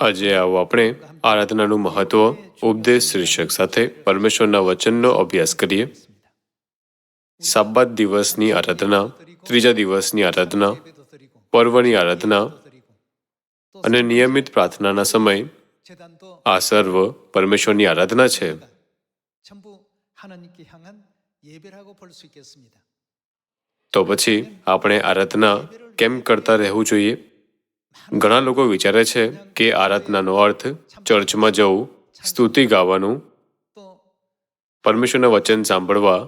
આજે આવો આપણે આરાધનાનું મહત્વ ઉપદેશ શીર્ષક સાથે પરમેશ્વરના વચનનો અભ્યાસ કરીએ. સાબ્બાત દિવસની આરાધના, ત્રીજા દિવસની આરાધના, પર્વની આરાધના અને નિયમિત પ્રાર્થનાના સમય, આ સર્વ પરમેશ્વરની આરાધના છે. તો પછી આપણે આરાધના કેમ કરતા રહેવું જોઈએ? ઘણા લોકો વિચારે છે કે આરાધનાનો અર્થ ચર્ચમાં જવું, સ્તુતિ ગાવાનું, પરમેશ્વરના વચન સાંભળવા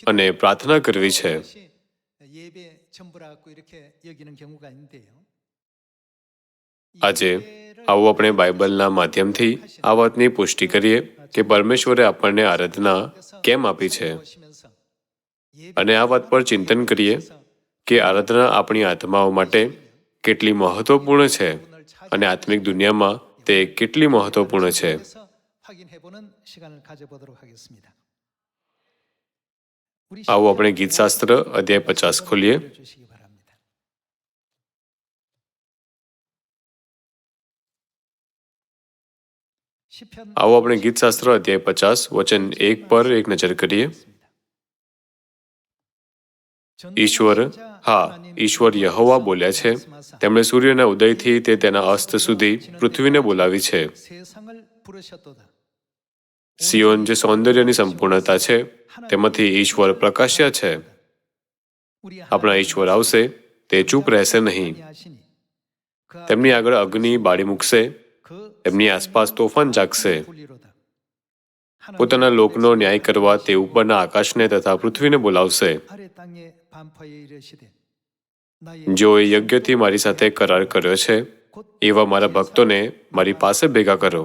અને પ્રાર્થના કરવી છે. આજે આવું આપણે બાઇબલના માધ્યમથી આ વાતની પુષ્ટિ કરીએ કે પરમેશ્વરે આપણને આરાધના કેમ આપી છે, અને આ વાત પર ચિંતન કરીએ કે આરાધના આપણી આત્માઓ માટે કેટલી મહત્વપૂર્ણ છે અને આત્મિક દુનિયામાં તે કેટલી મહત્વપૂર્ણ છે. આવો આપણે ગીતશાસ્ત્ર અધ્યાય 50 ખોલીએ. આવો આપણે ગીતશાસ્ત્ર અધ્યાય 50 વચન 1 પર એક નજર કરીએ. ઈશ્વર યહોવા બોલ્યા છે, તેમણે સૂર્યના ઉદયથી તે તેના અસ્ત સુધી પૃથ્વીને બોલાવી છે. સિયોન જે સૌંદર્યની સંપૂર્ણતા છે, તેમાંથી ઈશ્વર પ્રકાશ્યા છે. આપણા ઈશ્વર આવશે, તે ચૂપ રહેશે નહીં. તેમની આગળ અગ્નિ બાળી મૂકશે, તેમની આસપાસ તોફાન જાગશે. પોતાના લોકનો ન્યાય કરવા તે ઉપરના આકાશને તથા પૃથ્વીને બોલાવશે. જેઓએ યજ્ઞથી મારી સાથે કરાર કર્યો છે, એવા મારા ભક્તોને મારી પાસે ભેગા કરો.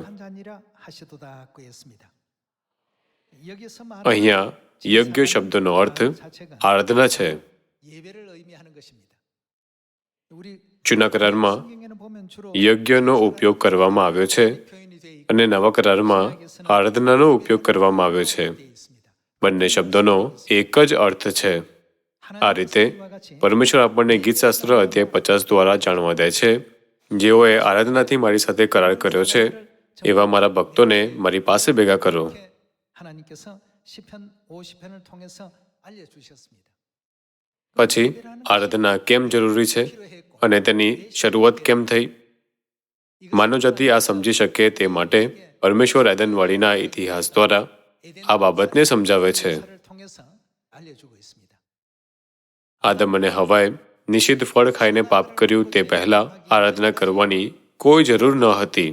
અહીંયા યજ્ઞ શબ્દનો અર્થ આરાધના છે. જૂના કરારમાં યજ્ઞનો ઉપયોગ કરવામાં આવ્યો છે અને નવા કરારમાં આરાધનાનો ઉપયોગ કરવામાં આવ્યો છે. બંને શબ્દોનો એક જ અર્થ છે. આ રીતે પરમેશ્વર આપણને ગીતશાસ્ત્ર અધ્યાય 50 દ્વારા જાણવા દે છે, જેઓએ આરાધનાથી મારી સાથે કરાર કર્યો છે, એવા મારા ભક્તોને મારી પાસે ભેગા કરો. પછી આરાધના કેમ જરૂરી છે અને તેની શરૂઆત કેમ થઈ? માનવજાતિ આ સમજી શકે તે માટે પરમેશ્વર એદનવાડીના ઇતિહાસ દ્વારા આ બાબતને સમજાવે છે. આદમ અને હવાએ નિષિદ્ધ ફળ ખાઈને પાપ કર્યું તે પહેલા આરાધના કરવાની કોઈ જરૂર ન હતી.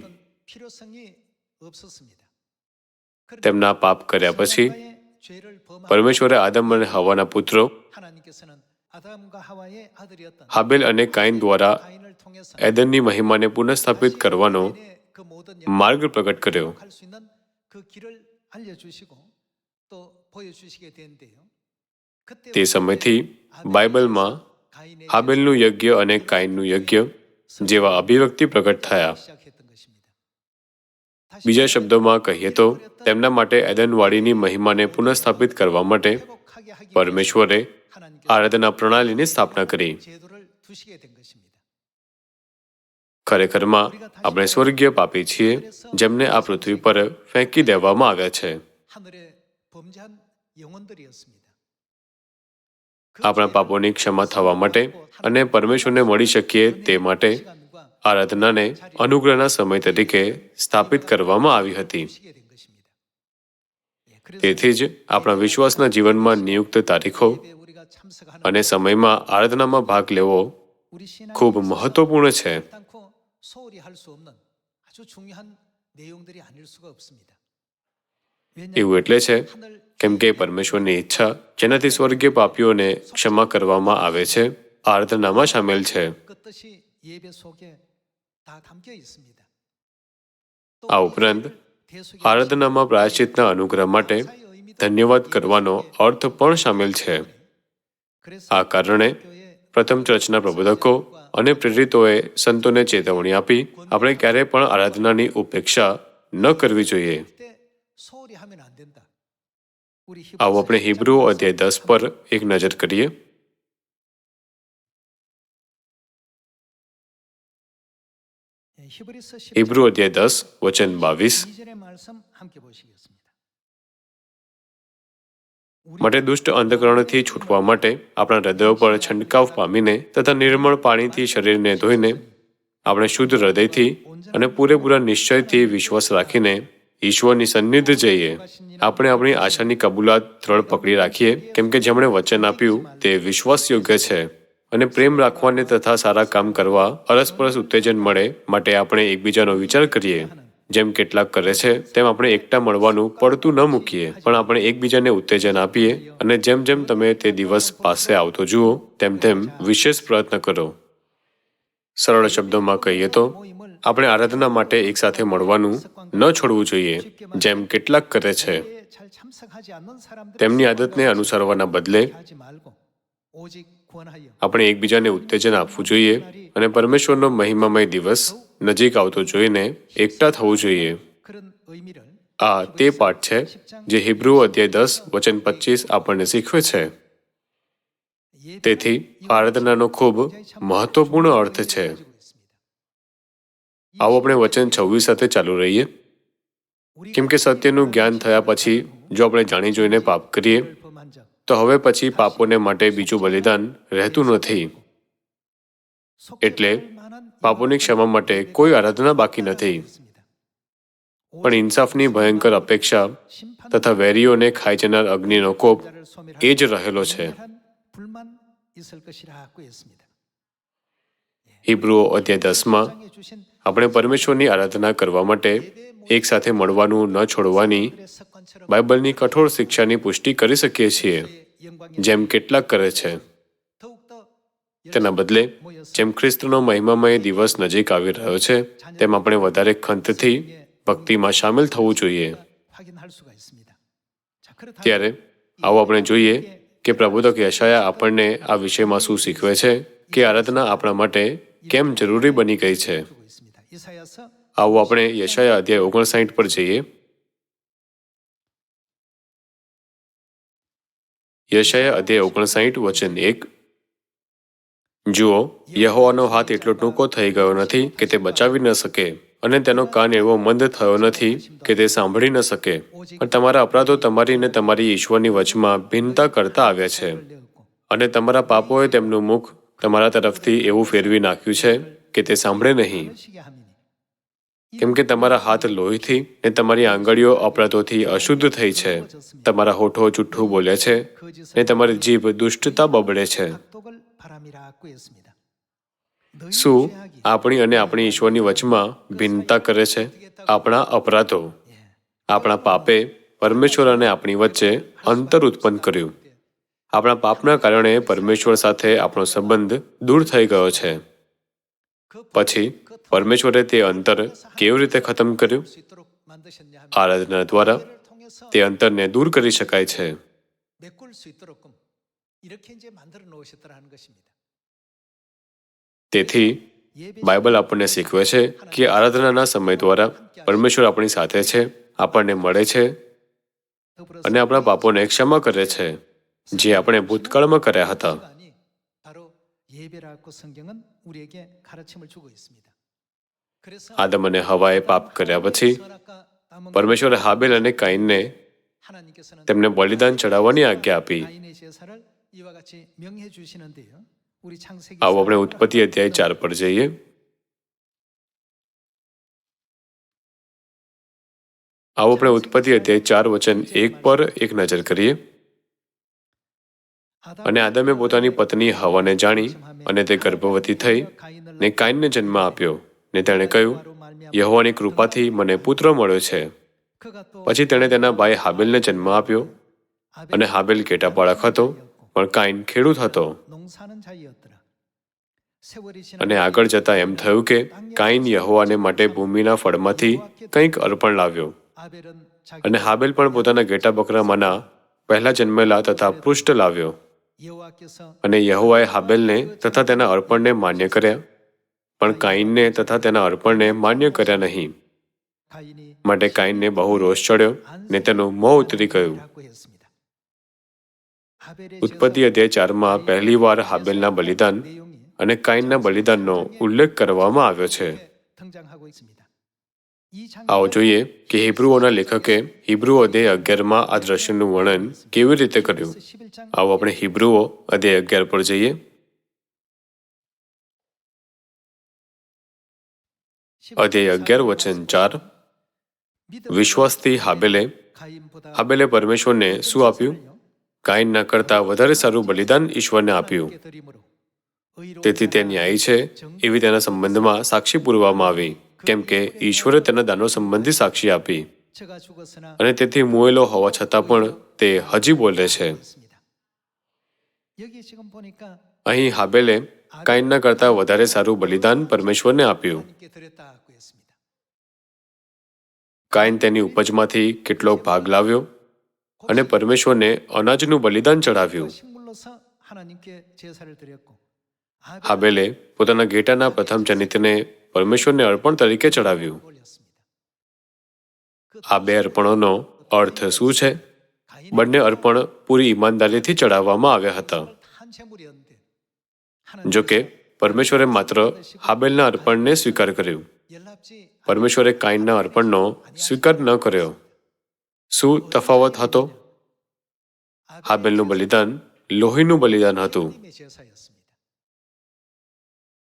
તેમના પાપ કર્યા પછી પરમેશ્વરે આદમ અને હવાના પુત્રો હાબેલ અને કાઈન દ્વારા એદનની મહિમાને પુનઃસ્થાપિત કરવાનો માર્ગ પ્રગટ કર્યો. તે સમયથી બાઇબલમાં હાબેલનું યજ્ઞ અને કાઈનનું યજ્ઞ જેવા અભિવ્યક્તિ પ્રગટ થયા. બીજા શબ્દોમાં કહીએ તો તેમના માટે એદનવાડીની મહિમાને પુનઃસ્થાપિત કરવા માટે પરમેશ્વરે આરાધના પ્રણાલીની સ્થાપના કરી. ખરેખરમાં આપણે સ્વર્ગીય પાપી છીએ, જેમને આ પૃથ્વી પર ફેંકી દેવામાં આવ્યા છે. આપણા પાપોની ક્ષમા થવા માટે અને પરમેશ્વરને મળી શકીએ તે માટે આરાધનાને અનુગ્રહના સમય તરીકે સ્થાપિત કરવામાં આવી હતી. તેથી જ આપણા વિશ્વાસના જીવનમાં નિયુક્ત તારીખો અને સમયમાં આરાધનામાં ભાગ લેવો ખૂબ મહત્વપૂર્ણ છે. એવું એટલે છે કેમ કે પરમેશ્વરની ઈચ્છા, જેનાથી સ્વર્ગીય પાપીઓને ક્ષમા કરવામાં આવે છે, આરાધનામાં સામેલ છે. આ ઉપરાંત આરાધનામાં પ્રાયશ્ચિતના અનુગ્રહ માટે ધન્યવાદ કરવાનો અર્થ પણ સામેલ છે. આ કારણે પ્રથમ ચર્ચના પ્રબોધકો અને પ્રેરિતોએ સંતોને ચેતવણી આપી આપણે ક્યારેય પણ આરાધનાની ઉપેક્ષા ન કરવી જોઈએ. આવો આપણે હિબ્રુઓ અધ્યાય 10 પર એક નજર કરીએ. હિબ્રુ અધ્યાય 10 વચન 22. માટે દુષ્ટ અંધકરણથી છૂટવા માટે આપણા હૃદયો પર છંટકાવ પામીને તથા નિર્મળ પાણીથી શરીરને ધોઈને આપણે શુદ્ધ હૃદયથી અને પૂરેપૂરા નિશ્ચયથી વિશ્વાસ રાખીને ઈશ્વરની સન્નિધિ જઈએ. આપણે આપણી આશાની કબૂલાત દ્રઢ પકડી રાખીએ, કેમ કે જેમણે વચન આપ્યું તે વિશ્વાસયોગ્ય છે. અને પ્રેમ રાખવાને તથા સારા કામ કરવા અરસપરસ ઉત્તેજન મળે માટે આપણે એકબીજાનો વિચાર કરીએ. જેમ કેટલાક કરે છે તેમ આપણે એકટા મળવાનું પડતું ન મૂકીએ, પણ આપણે એકબીજાને ઉત્તેજન આપીએ. અને જેમ જેમ તમે તે દિવસ પાસે આવતો જુઓ તેમ તેમ વિશેષ પ્રયત્ન કરો. સરળ શબ્દોમાં કહીએ તો આપણે આરાધના માટે એકસાથે મળવાનું ન છોડવું જોઈએ, જેમ કેટલાક કરે છે. તેમની આદતને અનુસરવાના બદલે આપણે એકબીજાને ઉત્તેજન આપવું જોઈએ અને પરમેશ્વરનો મહિમામય દિવસ નજીક આવતો જોઈને એકઠા થવું જોઈએ. આ તે પાઠ છે જે હિબ્રુ અધ્યાય 10 વચન 25 આપણને શીખવે છે. તેથી આરાધનાનો ખૂબ મહત્વપૂર્ણ અર્થ છે. આવો આપણે વચન 26 સાથે ચાલુ રહીએ. કેમ કે સત્યનું જ્ઞાન થયા પછી જો આપણે જાણી જોઈને પાપ કરીએ તો હવે પછી પાપોને માટે બીજું બલિદાન રહેતું નથી. એટલે પાપોની ક્ષમા માટે કોઈ આરાધના બાકી નથી. પણ ઇન્સાફની ભયંકર અપેક્ષા તથા વેરીઓને ખાઈ જનાર અગ્નિનો કોપ એ જ રહેલો છે. હિબ્રુઓ અધ્યાય 10માં આપણે પરમેશ્વરની આરાધના કરવા માટે એકસાથે મળવાનું ન છોડવાની બાઇબલની કઠોર શિક્ષાની પુષ્ટિ કરી શકીએ છીએ, જેમ કેટલાક કરે છે. તેના બદલે જેમ ખ્રિસ્તનો મહિમામય દિવસ નજીક આવી રહ્યો છે તેમ આપણે વધારે ખંતથી ભક્તિમાં સામેલ થવું જોઈએ. ત્યારે આવો આપણે જોઈએ કે પ્રબોધક યશાયા આપણને આ વિષયમાં શું શીખવે છે કે આરાધના આપણા માટે કેમ જરૂરી બની ગઈ છે. આવો આપણે યશાયા અધ્યાય 59 પર જઈએ. યશાયા અધ્યાય 59 વચન 1. જુઓ, યહોવાનો હાથ એટલો ટૂંકો થઈ ગયો નથી કે તે બચાવી ન શકે, અને તેનો કાન એવો મંદ થયો નથી કે તે સાંભળી ન શકે. પણ તમારા અપરાધો તમારી ને તમારી ઈશ્વરની વચમાં ભિન્નતા કરતા આવ્યા છે, અને તમારા પાપોએ તેમનું મુખ તમારા તરફથી એવું ફેરવી નાખ્યું છે કે તે સાંભળે નહીં. કેમ કે તમારા હાથ લોહીથી ને તમારી આંગળીઓ અપરાધોથી અશુદ્ધ થઈ છે. તમારા હોઠો જુઠ્ઠું બોલે છે ને તમારી જીભ દુષ્ટતા બબડે છે. શું આપણી અને આપણી ઈશ્વરની વચમાં ભિન્નતા કરે છે? આપણા અપરાધો, આપણા પાપે પરમેશ્વર અને આપણી વચ્ચે અંતર ઉત્પન્ન કર્યું. આપણા પાપના કારણે પરમેશ્વર સાથે આપણો સંબંધ દૂર થઈ ગયો છે. પછી પરમેશ્વરે તે અંતર કેવી રીતે ખતમ કર્યું? આરાધના દ્વારા તે અંતરને દૂર કરી શકાય છે. તેથી બાઇબલ આપણને શીખવે છે કે આરાધનાના સમય દ્વારા પરમેશ્વર આપણી સાથે છે, આપણને મળે છે અને આપણા પાપોને ક્ષમા કરે છે, જે આપણે ભૂતકાળમાં કર્યા હતા. આદમ અને હવાએ પાપ કર્યા પછી પરમેશ્વરે હાબેલ અને કાઈનને તેમને બલિદાન ચડાવવાની આજ્ઞા આપી. આવો આપણે ઉત્પત્તિ અધ્યાય 4 પર જઈએ. આવો આપણે ઉત્પત્તિ અધ્યાય 4 વચન 1 પર એક નજર કરીએ. અને આદમે પોતાની પત્ની હવાને જાણી અને તે ગર્ભવતી થઈ ને કાઈનને જન્મ આપ્યો, ને તેણે કહ્યું, યહોવાની કૃપાથી મને પુત્ર મળ્યો છે. પછી તેણે તેના ભાઈ હાબેલને જન્મ આપ્યો, અને હાબેલ ઘેટાપાળક હતો, પણ કાઈન ખેડૂત હતો. અને આગળ જતા એમ થયું કે કાઈન યહોવાને માટે ભૂમિના ફળમાંથી કંઈક અર્પણ લાવ્યો, અને હાબેલ પણ પોતાના ઘેટા બકરામાંના પહેલા જન્મેલા તથા પૃષ્ઠ લાવ્યો. અને યહોવાએ હાબેલને તથા તેના અર્પણને માન્ય કર્યા, પણ કાઈનને તથા તેના અર્પણને માન્ય કર્યા નહીં. માટે કાઈનને બહુ રોષ ચડ્યો ને તેનું મોં ઉતરી ગયું. ઉત્પત્તિ અધ્યાય 4માં પહેલી વાર હાબેલના બલિદાન અને કાઈનના બલિદાનનો ઉલ્લેખ કરવામાં આવ્યો છે. આવો જોઈએ કે હિબ્રુઓના લેખકે હિબ્રુઓ અધ્યાય 11માં આ દ્રશ્યનું વર્ણન કેવી રીતે કર્યું. આવો આપણે હિબ્રુઓ અધ્યાય 11 પર જઈએ. અધ્યાય 11 વચન 4. વિશ્વાસથી હાબેલે પરમેશ્વરને શું આપ્યું? કાઈનના કરતાં વધારે સારું બલિદાન ઈશ્વરને આપ્યું. તેથી તે ન્યાયી છે એવી તેના સંબંધમાં સાક્ષી પૂરવામાં આવી, કેમ કે ઈશ્વરે તેના દાનો સંબંધી સાક્ષી આપી, અને તેથી મુએલો હોવા છતાં પણ તે હજી બોલે છે. અહીં હાબેલે કાઈનના કરતાં વધારે સારું બલિદાન પરમેશ્વરને આપ્યું. કાઈન તેની ઉપજમાંથી કેટલો ભાગ લાવ્યો અને પરમેશ્વરને અનાજનું બલિદાન ચડાવ્યું. હાબેલે પોતાના ઘેટાના પ્રથમ જનિતને પરમેશ્વરને અર્પણ તરીકે ચડાવ્યું. આ બે અર્પણોનો અર્થ શું છે? બંને અર્પણ પૂરી ઈમાનદારીથી ચડાવવામાં આવ્યા હતા. જો કે પરમેશ્વરે માત્ર હાબેલના અર્પણને સ્વીકાર કર્યું. પરમેશ્વરે કાઈનના અર્પણનો સ્વીકાર ન કર્યો. શું તફાવત હતો? હાબેલનું બલિદાન લોહીનું બલિદાન હતું.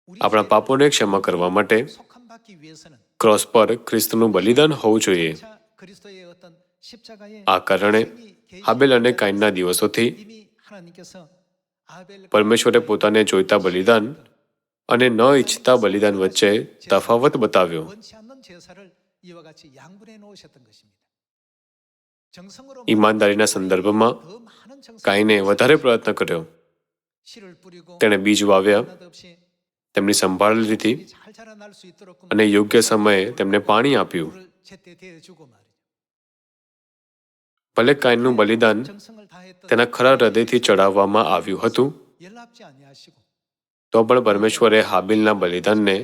આપણા પાપોને ક્ષમા કરવા માટે ક્રોસ પર ખ્રિસ્તનું બલિદાન હોવું જોઈએ. આ કારણે હાબેલ અને કાઈનના દિવસોથી પરમેશ્વરે પોતાને જોઈતા બલિદાન અને ન ઈચ્છતા બલિદાન વચ્ચે તફાવત બતાવ્યો. ઈમાનદારીના સંદર્ભમાં કાઈને વધારે પ્રયત્ન કર્યો. તેણે બીજ વાવ્યા, તેમની સંભાળ લીધી અને યોગ્ય સમયે તેમને પાણી આપ્યું. ભલે કાઈનનું બલિદાન તેના ખરા હૃદયથી ચડાવવામાં આવ્યું હતું, તો પણ પરમેશ્વરે હાબીલના બલિદાનને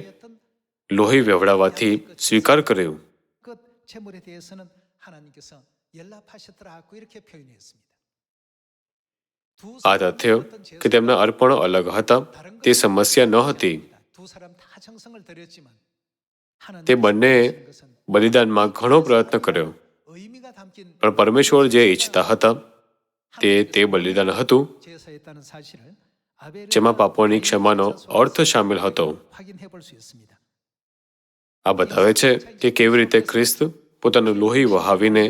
લોહી વહેવડાવવાથી સ્વીકાર કર્યું. આ તથ્ય કે તેમના અર્પણો અલગ હતા તે સમસ્યા ન હતી. તે બંનેએ બલિદાનમાં ઘણો પ્રયત્ન કર્યો, પણ પરમેશ્વર જે ઈચ્છતા હતા તે બલિદાન હતું જેમાં પાપોની ક્ષમાનો અર્થ શામેલ હતો. આ બતાવે છે કે કેવી રીતે ખ્રિસ્ત પોતાનું લોહી વહાવીને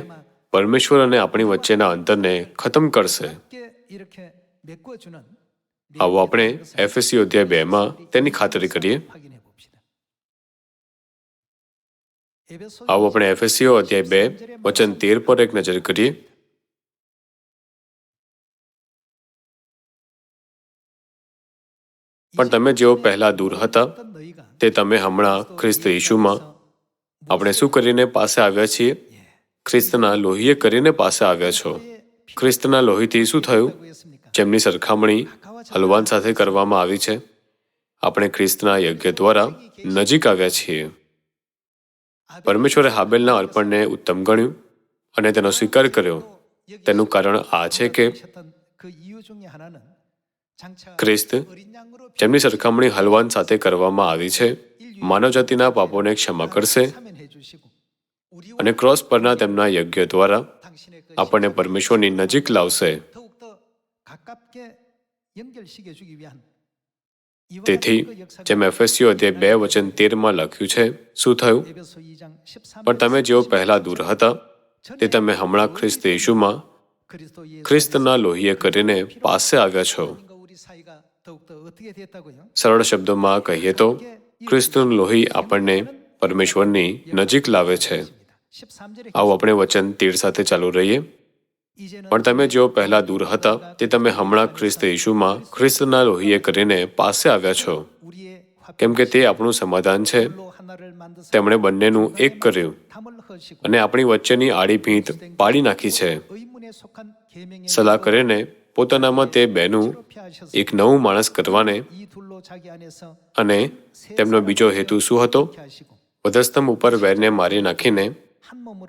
પરમેશ્વર અને આપણી વચ્ચેના અંતરને ખતમ કરશે. આવો આપણે એફએસીઓ અધ્યાય 2માં તેની ખાતરી કરીએ. આવો આપણે એફએસીઓ અધ્યાય 2 વચન 13 પર એક નજર કરીએ. પણ તમે જેઓ પહેલા દૂર હતા તે તમે હમણાં ખ્રિસ્ત ઈસુમાં આપણે શું કરીને પાસે આવ્યા છીએ? ખ્રિસ્તના લોહીએ કરીને પાસે આવ્યા છો. ખ્રિસ્તના લોહીથી શું થયું? જેમની સરખામણી હલવાન સાથે કરવામાં આવી છે. આપણે ખ્રિસ્તના યજ્ઞ દ્વારા નજીક આવ્યા છીએ. પરમેશ્વરે હાબેલના અર્પણને ઉત્તમ ગણ્યું અને તેનો સ્વીકાર કર્યો. તેનું કારણ આ છે કે ખ્રિસ્ત, જેમની સરખામણી હલવાન સાથે કરવામાં આવી છે, માનવજાતિના પાપોને ક્ષમા કરશે અને ક્રોસ પરના તેમના યજ્ઞ દ્વારા આપણને પરમેશ્વરની નજીક લાવશે. તેથી જેમ એફએસીઓ અધ્યાય 2 વચન 13માં લખ્યું છે, શું થયું? પણ તમે જેઓ પહેલા દૂર હતા તે તમે હમણાં ખ્રિસ્ત ઈસુમાં ખ્રિસ્તના લોહીએ કરીને પાસે આવ્યા છો. સરળ શબ્દોમાં કહીએ તો ખ્રિસ્તનું લોહી આપણને પરમેશ્વરની નજીક લાવે છે. આવો આપણે વચન 13 સાથે ચાલુ રહીએ. પણ તમે જેઓ પહેલા દૂર હતા તે તમે હમણાં ખ્રિસ્ત ઈસુમાં ખ્રિસ્તના લોહીએ કરીને પાસે આવ્યા છો. કેમ કે તે આપણું સમાધાન છે. તેમણે બંનેનું એક કર્યું અને આપણી વચ્ચેની આડી ભીંત પાડી નાખી છે. સલાહ કરીને પોતાનામાં તે બેનું એક નવું માણસ કરવાને, અને તેમનો બીજો હેતુ શું હતો? વધસ્તંભ ઉપર વેરને મારી નાખીને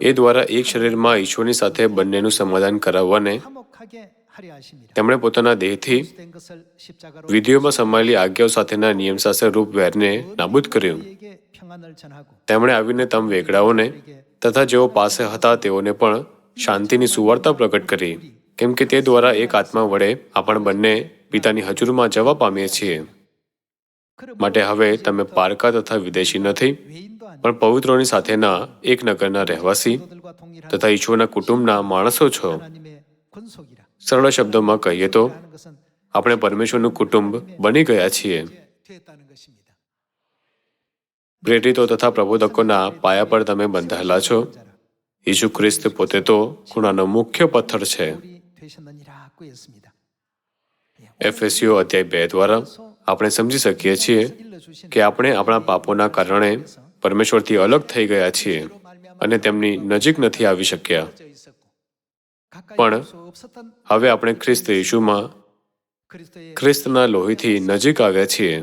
એ દ્વારા એક શરીરમાં ઈશ્વરની સાથે બંનેનું સમાધાન કરાવવાને તેમણે પોતાના દેહથી વિધિઓમાં સમાયેલી આજ્ઞાઓ સાથેના નિયમશાસ્ત્ર રૂપ વેરને નાબૂદ કર્યું. તેમણે આવીને તમ વેગડાઓને તથા જેઓ પાસે હતા તેઓને પણ શાંતિની સુવાર્તા પ્રગટ કરી, કેમ કે તે દ્વારા એક આત્મા વડે આપણે બંને પિતાની હજુરમાં જવા પામીએ છીએ. માટે હવે તમે પારકા તથા વિદેશી નથી, પણ પવિત્રોની સાથેના એક નગરના રહેવાસી તથા ઈશ્વરના કુટુંબના માણસો છો. સરળ શબ્દોમાં કહીએ તો આપણે પરમેશ્વરનું કુટુંબ બની ગયા છીએ. પ્રેરિતો તથા પ્રબોધકોના પાયા પર તમે બંધાયેલા છો. ઈસુ ખ્રિસ્ત પોતે તો ખૂણાનો મુખ્ય પથ્થર છે. એફેસીઓ અધ્યાય 2 દ્વારા આપણે સમજી શકીએ છીએ કે આપણે આપણા પાપોના કારણે પરમેશ્વરથી અલગ થઈ ગયા છીએ અને તેમની નજીક નથી આવી શક્યા. પણ હવે આપણે ખ્રિસ્ત ઈસુમાં ખ્રિસ્તના લોહીથી નજીક આવ્યા છીએ.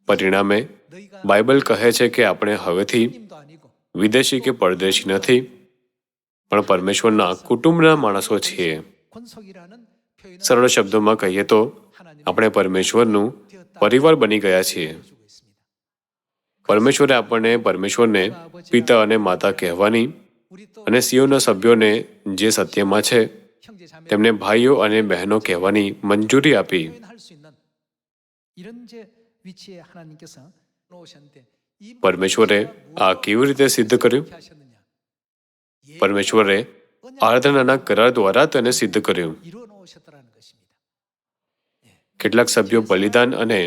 પરિણામે બાઇબલ કહે છે કે આપણે હવેથી વિદેશી કે પરદેશી નથી, પણ પરમેશ્વરના કુટુંબના માણસો છીએ. સરળ શબ્દોમાં કહીએ તો આપણે પરમેશ્વરનું પરિવાર બની ગયા છીએ. પરમેશ્વરે આપણને પરમેશ્વરને પિતા અને માતા કહેવાની અને સિયોના સભ્યોને જે સત્યમાં છે તેમને ભાઈઓ અને બહેનો કહેવાની મંજૂરી આપી. પરમેશ્વરે આ કેવી રીતે સિદ્ધ કર્યું? પરમેશ્વરે આરાધનાના કરાર દ્વારા તેને સિદ્ધ કર્યું. કેટલાક સભ્યો બલિદાન અને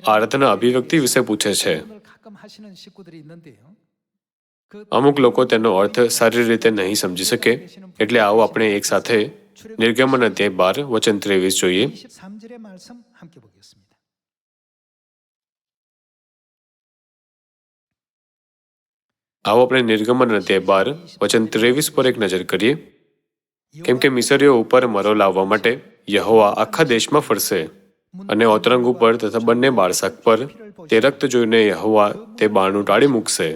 આરાધના અભિવ્યક્તિ વિશે પૂછે છે. અમુક લોકો તેનો અર્થ સારી રીતે નહીં સમજી શકે, એટલે આવો આપણે એક સાથે નિર્ગમન અધ્યાય 12 વચન 23 જોઈએ. આવો આપણે નિર્ગમન અધ્યાય 12 વચન 23 પર એક નજર કરીએ. કેમ કે મિસરીઓ ઉપર મરો લાવવા માટે યહોવા આખા દેશમાં ફરશે અને ઓતરંગ ઉપર તથા બંને બાળશાક પર તે રક્ત જોઈને યહોવા તે બાણું ટાળી મૂકશે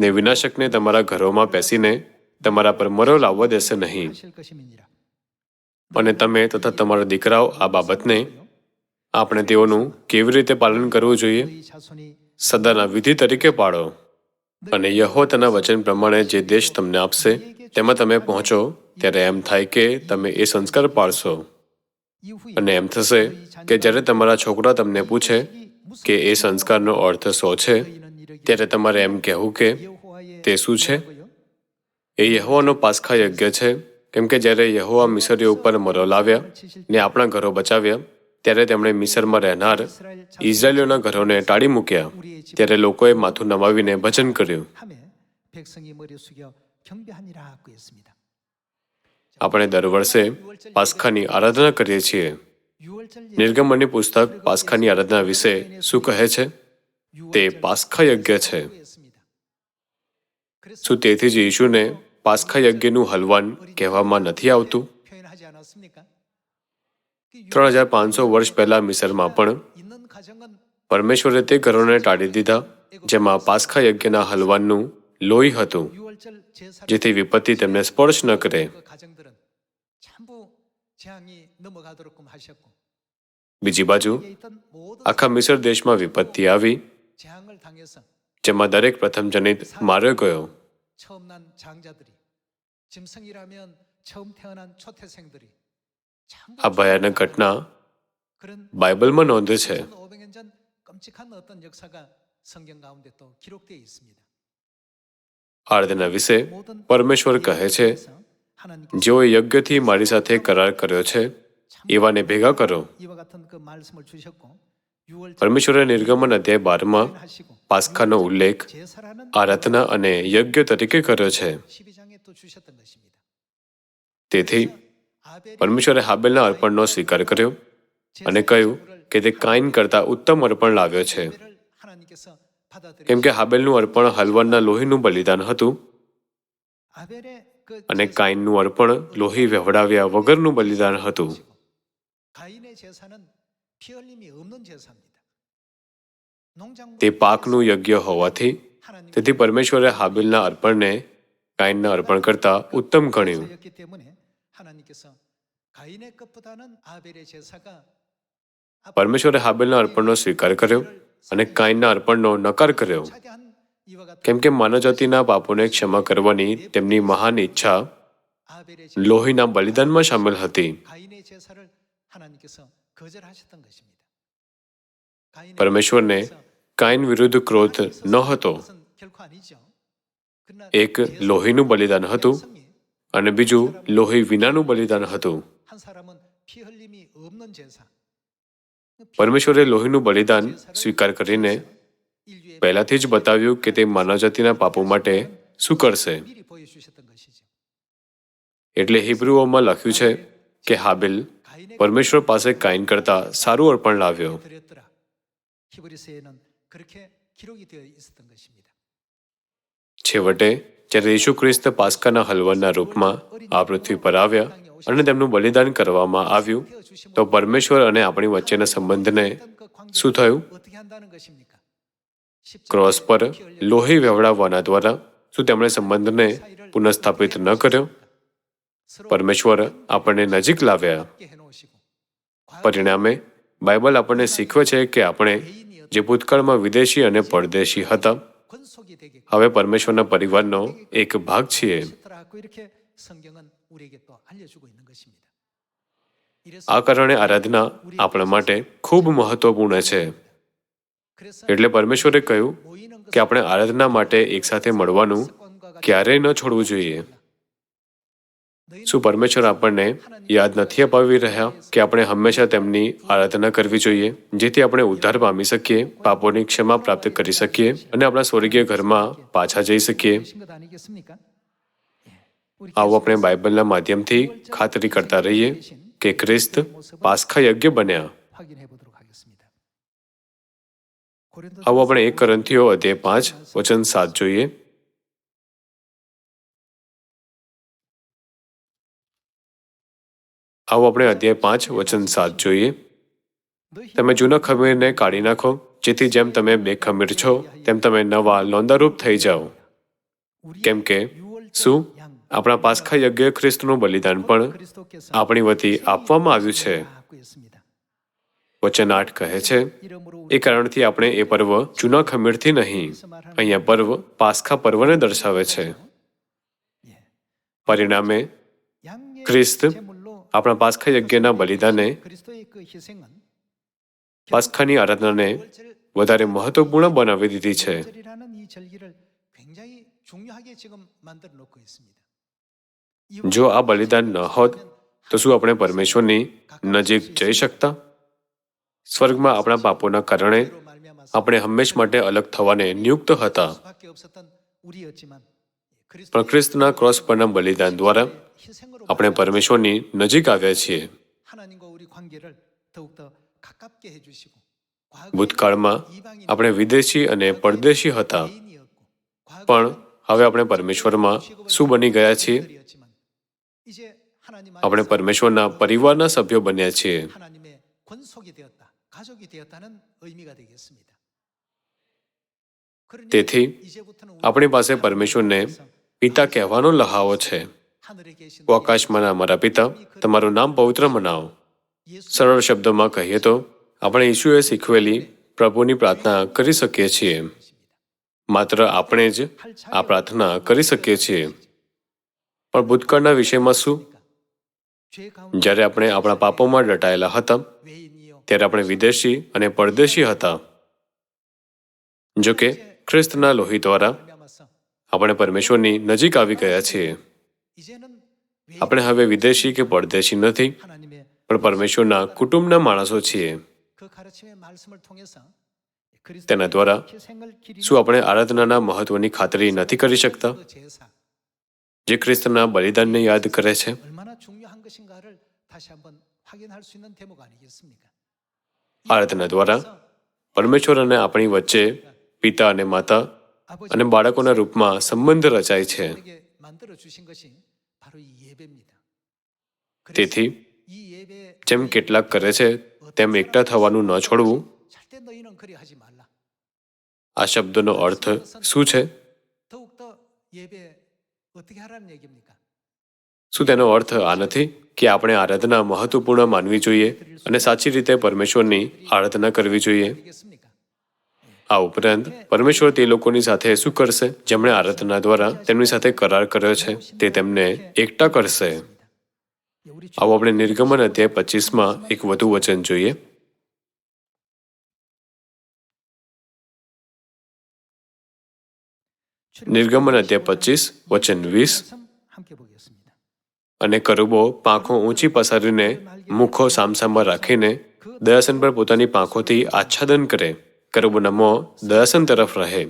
ને વિનાશકને તમારા ઘરોમાં બેસીને તમારા પર મરો લાવવા દેશે નહીં. અને તમે તથા તમારા દીકરાઓ આ બાબતને આપણે તેઓનું કેવી રીતે પાલન કરવું જોઈએ? સદાના વિધિ તરીકે પાળો. અને યહોવા તેના વચન પ્રમાણે જે દેશ તમને આપશે તેમાં તમે પહોંચો ત્યારે એમ થાય કે તમે એ સંસ્કાર પાળશો. અને એમ થશે કે જ્યારે તમારા છોકરા તમને પૂછે કે એ સંસ્કારનો અર્થ શું છે, ત્યારે તમારે એમ કહેવું કે તે શું છે? એ યહોવાનો પાસખા યજ્ઞ છે. કેમ કે જ્યારે યહોવા મિસરીઓ ઉપર મરો લાવ્યા ને આપણા ઘરો બચાવ્યા, ત્યારે તેમણે મિસરમાં રહેનાર ઇઝરાયેલીઓના ઘરોને ટાળી મૂક્યા. ત્યારે લોકોએ માથું નમાવીને ભજન કર્યું. આપણે દર વર્ષે પાસખાની આરાધના કરીએ છીએ. નિર્ગમનની પુસ્તક પાસખાની આરાધના વિશે શું કહે છે? તે પાસખા યજ્ઞ છે. શું તેથી જ ઈશુને પાસખા યજ્ઞનું હલવાન કહેવામાં નથી આવતું? 3500 વર્ષ પહેલા મિસરમાં પણ પરમેશ્વરે તે ઘરોને ટાળી દીધા જેમાં પાસખા યજ્ઞના હલવાનનું લોહી હતું, જેથી વિપત્તિ તેમને સ્પર્શ ન કરે. બીજી બાજુ આખા મિસર દેશમાં વિપત્તિ આવી જેમાં દરેક પ્રથમ જનિત માર્યો ગયો. આ ભયાનક ઘટના બાઇબલમાં નોંધે છે. આરાધના વિશે પરમેશ્વર કહે છે, જેઓએ યજ્ઞથી મારી સાથે કરાર કર્યો છે એવાને ભેગા કરો. પરમેશ્વરે નિર્ગમન અધ્યાય 12માં પાસખાનો ઉલ્લેખ આરાધના અને યજ્ઞ તરીકે કર્યો છે. તેથી પરમેશ્વરે હાબેલના અર્પણનો સ્વીકાર કર્યો અને કહ્યું કે તે કાઈન કરતાં ઉત્તમ અર્પણ લાવ્યો છે. કેમ કે હાબેલનું અર્પણ હલવાનના લોહીનું બલિદાન હતું અને કાઈનનું અર્પણ લોહી વહેવડાવ્યા વગરનું બલિદાન હતું. તે પાકનું યજ્ઞ હોવાથી તેથી પરમેશ્વરે હાબેલના અર્પણને કાઈનના અર્પણ કરતાં ઉત્તમ ગણ્યું. પરમેશ્વરે હાબેલના અર્પણનો સ્વીકાર કર્યો અને કાઈનના અર્પણનો નકાર કર્યો, કેમ કે માનવજાતિના પાપોને ક્ષમા કરવાની તેમની મહાન ઈચ્છા લોહીના બલિદાનમાં સામેલ હતી. પરમેશ્વરને કાઈન વિરુદ્ધ ક્રોધ ન હતો. એક લોહીનું બલિદાન હતું અને બીજું લોહી વિનાનું બલિદાન હતું. પરમેશ્વરે લોહીનું બલિદાન સ્વીકાર કરીને પહેલાથી જ બતાવ્યું કે તે માનવજાતિના પાપો માટે શું કરશે. એટલે હિબ્રુઓમાં લખ્યું છે કે હાબેલ પરમેશ્વર પાસે કાઈન કરતા સારું અર્પણ લાવ્યો. છેવટે જ્યારે યીશુ ખ્રિસ્ત પાસ્કાના હલવાના રૂપમાં આ પૃથ્વી પર આવ્યા અને તેમનું બલિદાન કરવામાં આવ્યું, તો પરમેશ્વર અને આપણી વચ્ચેના સંબંધને શું થયું? ક્રોસ પર લોહી વહેવડાવવાના દ્વારા શું તેમણે સંબંધને પુનઃસ્થાપિત ન કર્યો? પરમેશ્વર આપણને નજીક લાવ્યા. પરિણામે બાઇબલ આપણને શીખવે છે કે આપણે જે ભૂતકાળમાં વિદેશી અને પરદેશી હતા, હવે પરમેશ્વરના પરિવારનો એક ભાગ છીએ. આ કારણે આરાધના આપણા માટે ખૂબ મહત્વપૂર્ણ છે. એટલે પરમેશ્વરે કહ્યું કે આપણે આરાધના માટે એકસાથે મળવાનું ક્યારેય ન છોડવું જોઈએ. શું પરમેશ્વર આપણને યાદ નથી અપાવી રહ્યા કે આપણે હંમેશા તેમની આરાધના કરવી જોઈએ, જેથી આપણે ઉદ્ધાર પામી શકીએ, પાપોની ક્ષમા પ્રાપ્ત કરી શકીએ અને આપણા સ્વર્ગીય ઘરમાં પાછા જઈ શકીએ? આવો આપણે બાઇબલના માધ્યમથી ખાતરી કરતા રહીએ કે ખ્રિસ્ત પાસ્કા યજ્ઞ બન્યા. આવો આપણે 1 કોરિન્થીઓ અધ્યાય 5 વચન 7 જોઈએ. આવો આપણે અધ્યાય 5 વચન 7 જોઈએ. તમે જૂના ખમીરને કાઢી નાખો, જેથી જેમ તમે 2 ખમીર છો તેમ તમે નવા લોંદારૂપ થઈ જાઓ. કેમ કે શું આપણા પાસ્કા યજ્ઞ ખ્રિસ્તનું બલિદાન પણ આપણી વતી આપવામાં આવ્યું છે. વચન 8 કહે છે, એ કારણથી આપણે એ પર્વ જૂના ખમીરથી નહીં, અહીંયા પર્વ પાસ્કા પર્વને દર્શાવે છે. પરિણામે ખ્રિસ્ત આપણા પાસ્કા યજ્ઞના બલિદાને પાસ્કાની આરાધનાને વધારે મહત્વપૂર્ણ બનાવી દીધી છે. જો આ બલિદાન ન હોત તો શું આપણે પરમેશ્વરની નજીક જઈ શકતા? સ્વર્ગમાં આપણા પાપોના કારણે આપણે હંમેશ માટે અલગ થવાને નિયુક્ત હતા. પણ ખ્રિસ્તના ક્રોસ પરના બલિદાન દ્વારા આપણે પરમેશ્વરની નજીક આવ્યા છીએ. ભૂતકાળમાં આપણે વિદેશી અને પરદેશી હતા, પણ હવે આપણે પરમેશ્વરમાં શું બની ગયા છીએ? આપણે પરમેશ્વરના પરિવારના સભ્યો બન્યા છીએ. તેથી આપણી પાસે પરમેશ્વરને પિતા કહેવાનો લહાવો છે. ઓ આકાશમાંના અમારા પિતા, તમારું નામ પવિત્ર મનાવો. સરળ શબ્દોમાં કહીએ તો આપણે ઈશુએ શીખવેલી પ્રભુની પ્રાર્થના કરી શકીએ છીએ. માત્ર આપણે જ આ પ્રાર્થના કરી શકીએ છીએ. પણ ભૂતકાળના વિષયમાં શું? જ્યારે આપણે આપણા પાપોમાં દટાયેલા હતા, ત્યારે આપણે વિદેશી અને પરદેશી હતા. જો કે ખ્રિસ્તના લોહી દ્વારા આપણે પરમેશ્વરની નજીક આવી ગયા છીએ. આપણે હવે વિદેશી કે પરદેશી નથી, પણ પરમેશ્વરના કુટુંબના માણસો છીએ. તેના દ્વારા શું આપણે આરાધનાના મહત્વની ખાતરી નથી કરી શકતા, જે ખ્રિસ્તના બલિદાનને યાદ કરે છે? આરાધના દ્વારા પરમેશ્વર અને આપણી વચ્ચે પિતા અને માતા અને બાળકોના રૂપમાં સંબંધ રચાય છે. તેથી જેમ કેટલાક કરે છે તેમ એકઠા થવાનું ન છોડવું. આ શબ્દનો અર્થ શું છે? શું તેનો અર્થ આ નથી કે આપણે આરાધના મહત્વપૂર્ણ માનવી જોઈએ અને સાચી રીતે પરમેશ્વરની આરાધના કરવી જોઈએ? આ ઉપરાંત પરમેશ્વર તે લોકોની સાથે શું કરશે જેમણે આરાધના દ્વારા તેમની સાથે કરાર કર્યો છે? તે તેમને એકઠા કરશે. આવો આપણે નિર્ગમન અધ્યાય 25માં એક વધુ વચન જોઈએ. નિર્ગમન અધ્યાય 25 વચન 20. અને કરુબો પાંખો ઊંચી પસારીને મુખો સામસામા રાખીને દયાસન પર પોતાની પાંખોથી આચ્છાદન કરે. કરુબોના મોં દયાસન તરફ રહે.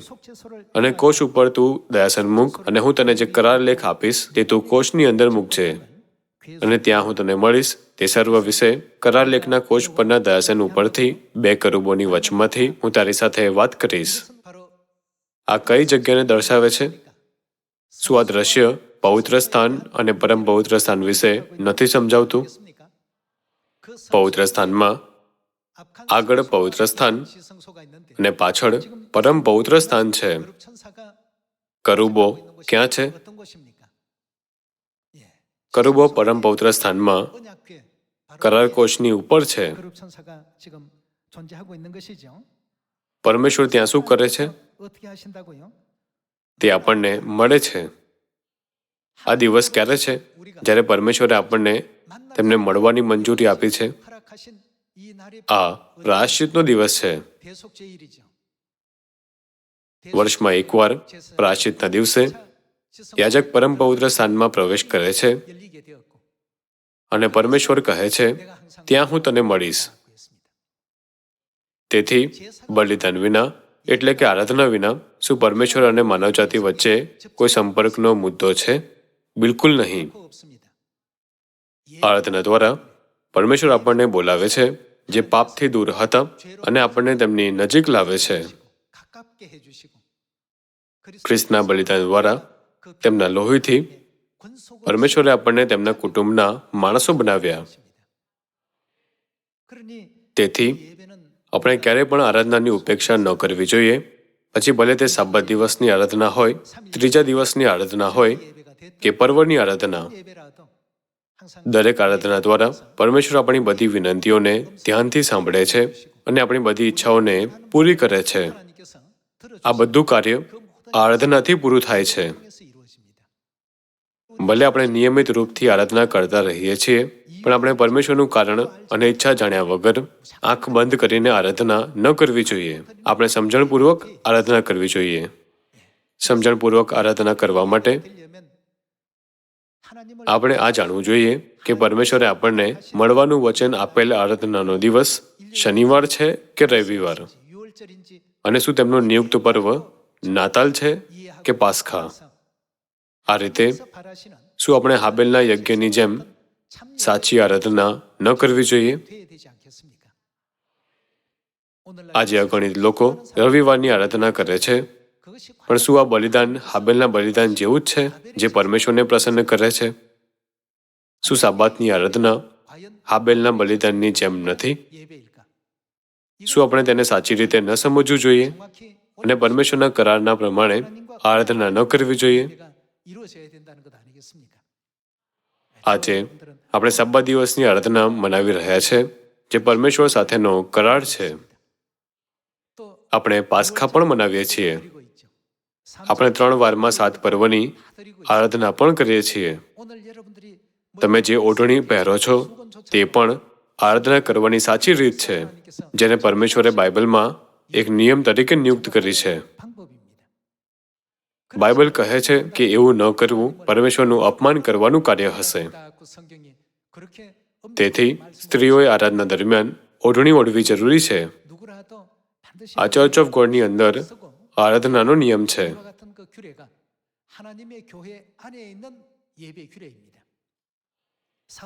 અને કોષ ઉપર તું દયાસન મૂક, અને હું તને જે કરાર લેખ આપીશ તે તું કોષની અંદર મૂકજે. અને ત્યાં હું તને મળીશ. તે સર્વ વિશે કરાર લેખના કોષ પરના દયાસન ઉપરથી 2 કરુબોની વચમાંથી હું તારી સાથે વાત કરીશ. આ કઈ જગ્યાને દર્શાવે છે? શું આ દ્રશ્ય પવિત્ર સ્થાન અને પરમ પવિત્ર સ્થાન વિશે નથી સમજાવતું? પવિત્ર સ્થાનમાં આગળ પવિત્ર સ્થાન અને પાછળ પરમ પવિત્ર સ્થાન છે. કરુબો ક્યાં છે? કરુબો પરમ પવિત્ર સ્થાનમાં કરાર કોષની ઉપર છે. પરમેશ્વર ત્યાં શું કરે છે તે આપણને મળે છે. આ દિવસ ક્યારે છે જ્યારે પરમેશ્વરે આપણને તેમને મળવાની મંજૂરી આપી છે? આ પ્રાયશ્ચિતનો દિવસ છે. વર્ષમાં એકવાર પ્રાયશ્ચિતના દિવસે યાજક પરમ પવિત્ર સ્થાનમાં પ્રવેશ કરે છે અને પરમેશ્વર કહે છે, ત્યાં હું તને મળીશ. તેથી બલિદાન વિના એટલે કે આરાધના વિના શું પરમેશ્વર અને માનવજાતિ વચ્ચે કોઈ સંપર્કનો મુદ્દો છે? બિલકુલ નહીં. આરાધના દ્વારા પરમેશ્વર આપણને બોલાવે છે જે પાપથી દૂર હતા અને આપણને તેમની નજીક લાવે છે. ખ્રિસ્તના બલિદાન દ્વારા તેમના લોહીથી પરમેશ્વરે આપણને તેમના કુટુંબના માણસો બનાવ્યા. તેથી આપણે ક્યારેય પણ આરાધનાની ઉપેક્ષા ન કરવી જોઈએ. પછી ભલે તે સાબત દિવસની આરાધના હોય, ત્રીજા દિવસની આરાધના હોય કે પર્વની આરાધના. દરેક આરાધના દ્વારા પરમેશ્વર આપણી બધી વિનંતીઓને ધ્યાનથી સાંભળે છે અને આપણી બધી ઈચ્છાઓને પૂરી કરે છે. આ બધું કાર્ય આરાધનાથી પૂરું થાય છે. ભલે આપણે નિયમિત રૂપથી આરાધના કરતા રહીએ છીએ, પણ આપણે પરમેશ્વરનું કારણ અને ઈચ્છા જાણ્યા વગર આંખ બંધ કરીને આરાધના ન કરવી જોઈએ. આપણે સમજણપૂર્વક આરાધના કરવી જોઈએ. સમજણપૂર્વક આરાધના કરવા માટે આપણે આ જાણવું જોઈએ કે પરમેશ્વરે આપણને મળવાનું વચન આપેલ આરાધનાનો દિવસ શનિવાર છે કે રવિવાર, અને શું તેમનો નિયુક્ત પર્વ નાતાલ છે કે પાસ્ખા. આ રીતે શું આપણે હાબેલના યજ્ઞની જેમ સાચી આરાધના ન કરવી જોઈએ? આજે અગણિત લોકો રવિવારની આરાધના કરે છે, પણ શું આ બલિદાન હાબેલના બલિદાન જેવું જ છે જે પરમેશ્વરને પ્રસન્ન કરે છે? શું સાબાતની આરાધના હાબેલના બલિદાનની જેમ નથી? શું આપણે તેને સાચી રીતે ન સમજવું જોઈએ અને પરમેશ્વરના કરારના પ્રમાણે આરાધના ન કરવી જોઈએ? આજે આપણે સબ્બત દિવસની આરાધના મનાવી રહ્યા છે જે પરમેશ્વર સાથેનો કરાર છે. આપણે પાસ્ખા પણ મનાવીએ છીએ. આપણે 3 વારમાં 7 પર્વની આરાધના પણ કરીએ છીએ. તમે જે ઓઢણી પહેરો છો તે પણ આરાધના કરવાની સાચી રીત છે જેને પરમેશ્વરે બાઇબલમાં એક નિયમ તરીકે નિયુક્ત કરી છે. બાઇબલ કહે છે કે એવું ન કરવું પરમેશ્વરનું અપમાન કરવાનું કાર્ય હશે. તેથી સ્ત્રીઓએ આરાધના દરમિયાન ઓઢણી ઓઢવી જરૂરી છે. આ ચર્ચ ઓફ ગોડની અંદર આરાધનાનો નિયમ છે.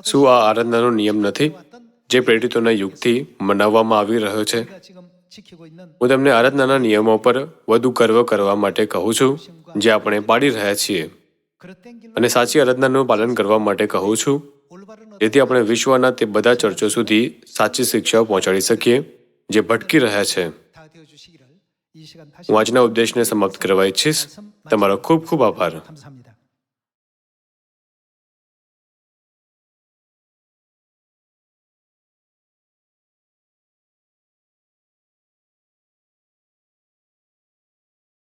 શું આ આરાધનાનો નિયમ નથી જે પ્રેરિતોના યુગથી મનાવવામાં આવી રહ્યો છે? હું તમને આરાધનાના નિયમો પર વધુ ગર્વ કરવા માટે કહું છું જે આપણે પાડી રહ્યા છીએ, અને સાચી આરાધનાનું પાલન કરવા માટે કહું છું જેથી આપણે વિશ્વના તે બધા ચર્ચો સુધી સાચી શિક્ષાઓ પહોંચાડી શકીએ જે ભટકી રહ્યા છે. હું આજના ઉદ્દેશને સમાપ્ત કરવા ઈચ્છીશ. તમારો ખૂબ ખૂબ આભાર.